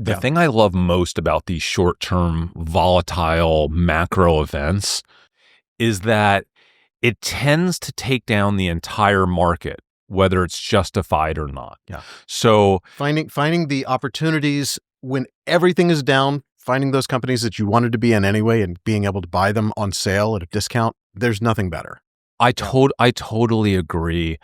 The thing I love most about these short-term volatile macro events is that it tends to take down the entire market, whether it's justified or not. Yeah. So finding the opportunities when everything is down, finding those companies that you wanted to be in anyway and being able to buy them on sale at a discount, there's nothing better. I totally agree.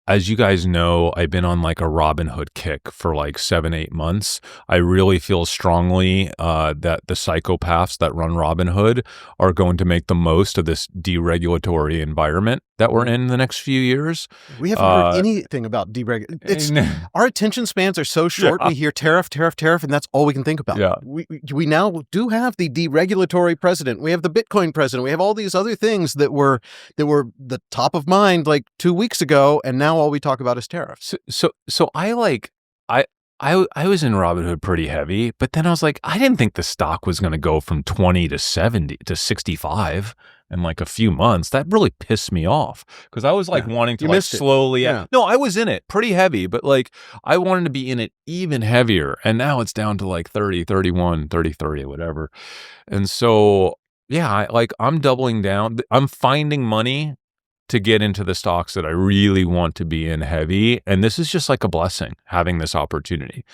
As you guys know, I've been on like a Robinhood kick for like 7-8 months. I really feel strongly that the psychopaths that run Robinhood are going to make the most of this deregulatory environment that we're in the next few years. We haven't heard anything about deregulation. Our attention spans are so short. We hear tariff, and that's all we can think about. Yeah. We now do have the deregulatory president. We have the Bitcoin president. We have all these other things that were the top of mind like 2 weeks ago, and now all we talk about is tariffs. So I was in Robinhood pretty heavy, but then I was like, I didn't think the stock was going to go from 20 to 70 to 65 in like a few months. That really pissed me off because I was like wanting to like slowly. No, I was in it pretty heavy, but like I wanted to be in it even heavier. And now it's down to like 30, 31, 30, 30, whatever. And so, yeah, I'm doubling down. I'm finding money to get into the stocks that I really want to be in heavy. And this is just like a blessing, having this opportunity.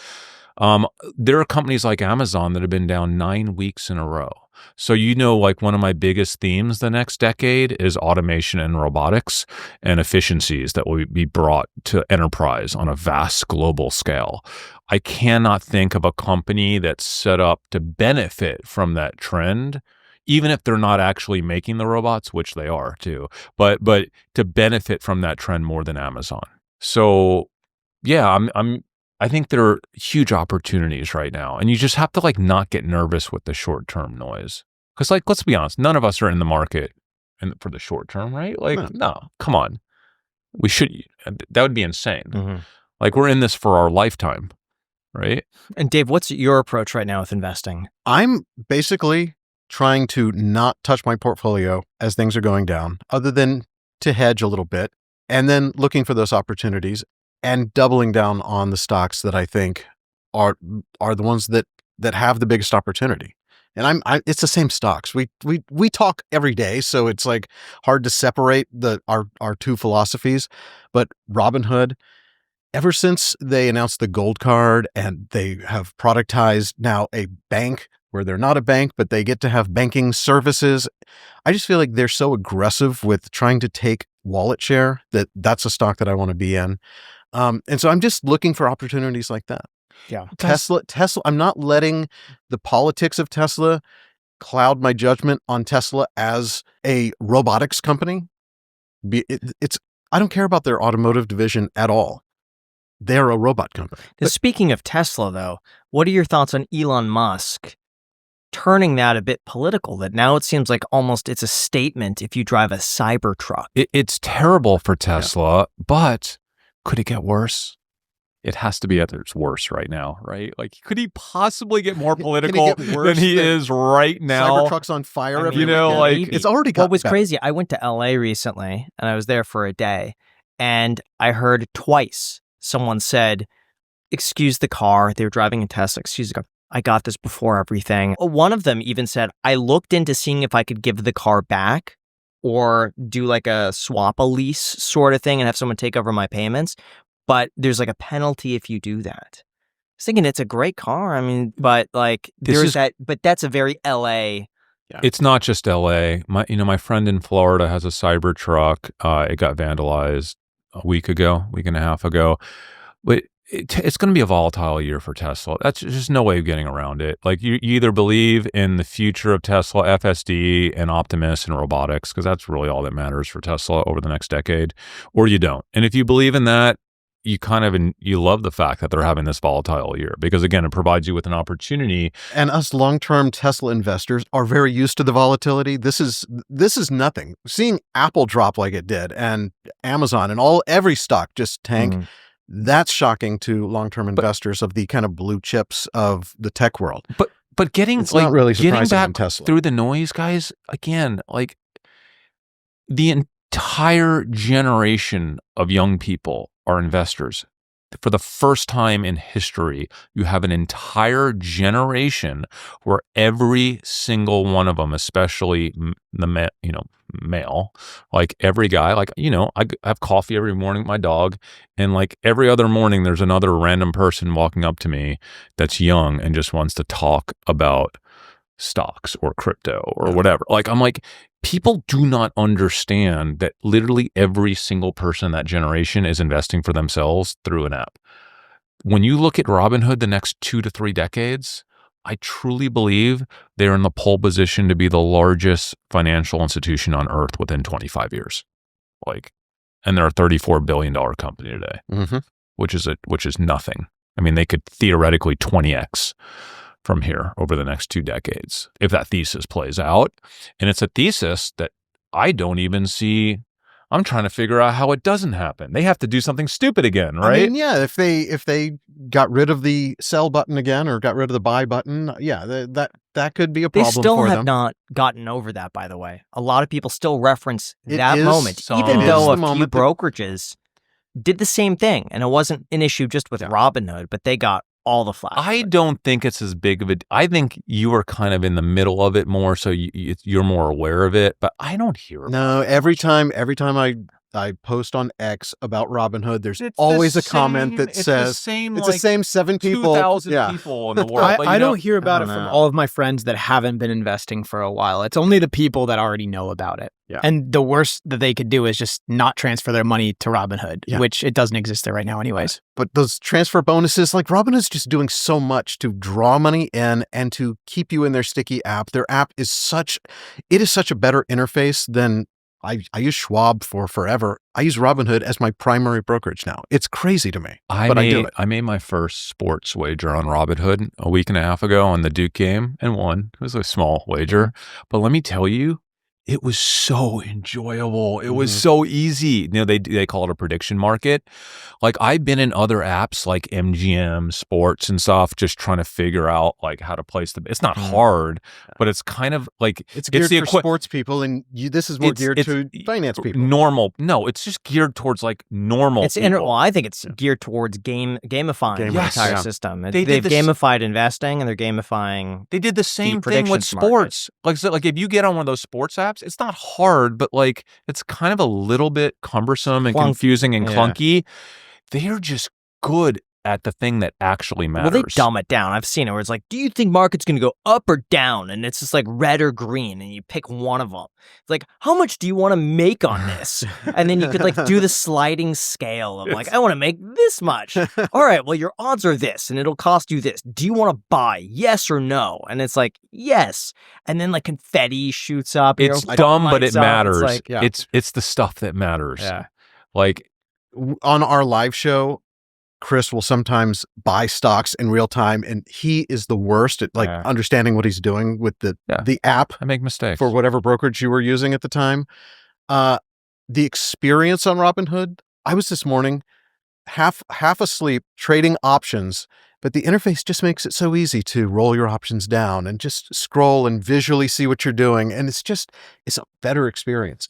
There are companies like Amazon that have been down 9 weeks in a row. So, like one of my biggest themes the next decade is automation and robotics and efficiencies that will be brought to enterprise on a vast global scale. I cannot think of a company that's set up to benefit from that trend, even if they're not actually making the robots, which they are too, but to benefit from that trend more than Amazon. So yeah, I think there are huge opportunities right now, and you just have to like not get nervous with the short-term noise. Because like, let's be honest, none of us are in the market for the short term, right? Like, no, come on. We should, that would be insane. Mm-hmm. Like we're in this for our lifetime, right? And Dave, what's your approach right now with investing? I'm basically trying to not touch my portfolio as things are going down, other than to hedge a little bit, and then looking for those opportunities and doubling down on the stocks that I think are the ones that have the biggest opportunity. And it's the same stocks. We talk every day, so it's like hard to separate our two philosophies. But Robinhood, ever since they announced the gold card and they have productized now a bank where they're not a bank, but they get to have banking services. I just feel like they're so aggressive with trying to take wallet share that's a stock that I want to be in. And so I'm just looking for opportunities like that. Yeah. Tesla, I'm not letting the politics of Tesla cloud my judgment on Tesla as a robotics company. I don't care about their automotive division at all. They're a robot company. Now, speaking of Tesla, though, what are your thoughts on Elon Musk turning that a bit political, that now it seems like almost it's a statement if you drive a Cybertruck? It's terrible for Tesla, but could it get worse? It has to be at its worst right now, right? Like, could he possibly get more political than he is right now? Cybertruck's on fire. It's already got What was better. crazy, I went to LA recently and I was there for a day, and I heard twice someone said, "Excuse the car." They were driving a Tesla. "Excuse the car. I got this before everything." One of them even said, "I looked into seeing if I could give the car back or do like a a lease sort of thing and have someone take over my payments. But there's like a penalty if you do that." I was thinking it's a great car. I mean, but like but that's a very LA. Yeah. It's not just LA. My friend in Florida has a Cybertruck. It got vandalized a week and a half ago. But it's going to be a volatile year for Tesla. That's just no way of getting around it. Like you either believe in the future of Tesla, FSD, and Optimus and robotics, because that's really all that matters for Tesla over the next decade, or you don't. And if you believe in that, you love the fact that they're having this volatile year, because again, it provides you with an opportunity. And us long-term Tesla investors are very used to the volatility. This is nothing. Seeing Apple drop like it did, and Amazon and every stock just tank, that's shocking to long-term investors of the kind of blue chips of the tech world. But getting it's not really surprising back in Tesla. Through the noise, guys, again, like the entire generation of young people are investors. for the first time in history, you have an entire generation where every single one of them, especially male, like every guy, like, I have coffee every morning with my dog, and like every other morning there's another random person walking up to me that's young and just wants to talk about stocks or crypto or whatever. Like, I'm like, people do not understand that literally every single person in that generation is investing for themselves through an app. When you look at Robinhood the next 2 to 3 decades, I truly believe they're in the pole position to be the largest financial institution on earth within 25 years. Like, and they're a $34 billion company today, which is nothing. I mean, they could theoretically 20x from here over the next 2 decades, if that thesis plays out. And it's a thesis that I don't even see. I'm trying to figure out how it doesn't happen. They have to do something stupid again, right? I mean, yeah, if they got rid of the sell button again or got rid of the buy button, yeah, that could be a problem for them. They still have not gotten over that, by the way. A lot of people still reference that moment, some- even it though is a the few moment that- brokerages did the same thing. And it wasn't an issue just with Robinhood, but they got all the flack. I don't think it's as big of a. I think you are kind of in the middle of it more, so you're more aware of it. But I don't hear. No, every time I post on X about Robinhood, there's It's always the a comment same- that it's the says same, it's like, the same 7 people. 2,000 people in the world. I don't hear about I it don't from know. all of my friends that haven't been investing for a while. It's only the people that already know about it. Yeah. And the worst that they could do is just not transfer their money to Robinhood, Yeah. which it doesn't exist there right now anyways. But those transfer bonuses, like Robinhood's just doing so much to draw money in and to keep you in their sticky app. Their app is such a better interface than I use Schwab for forever. I use Robinhood as my primary brokerage now. It's crazy to me, but I do it. I made my first sports wager on Robinhood a week and a half ago on the Duke game and won. It was a small wager, but let me tell you, it was so enjoyable. It was so easy. They call it a prediction market. Like, I've been in other apps like MGM Sports and stuff, just trying to figure out like how to place the. It's not hard, but it's kind of like It's geared the for sports people, and this is more It's- geared it's to finance people. normal. No, it's just geared towards like normal. It's people. well, I think it's geared towards gamifying the Yes. entire Yeah. system. They did They've this- gamified investing, and they're gamifying. They did the same thing prediction with market. sports. Like if you get on one of those sports apps, it's not hard, but like it's kind of a little bit cumbersome and Clunky. confusing and Yeah. clunky. They're just good at the thing that actually matters. Well, they dumb it down. I've seen it where it's like, do you think market's going to go up or down? And it's just like red or green, and you pick one of them. It's like, how much do you want to make on this? And then you could like do the sliding scale of like, I want to make this much. All right, well, your odds are this, and it'll cost you this. Do you want to buy? Yes or no? And it's like, yes. And then like confetti shoots up. and It's your dumb, but lights it up. matters. It's like, Yeah. It's the stuff that matters. yeah. Like, On our live show, Chris will sometimes buy stocks in real time, and he is the worst at like Yeah. understanding what he's doing with the app I make mistakes. for whatever brokerage you were using at the time. The experience on Robinhood, I was this morning half asleep trading options, but the interface just makes it so easy to roll your options down and just scroll and visually see what you're doing. And it's a better experience.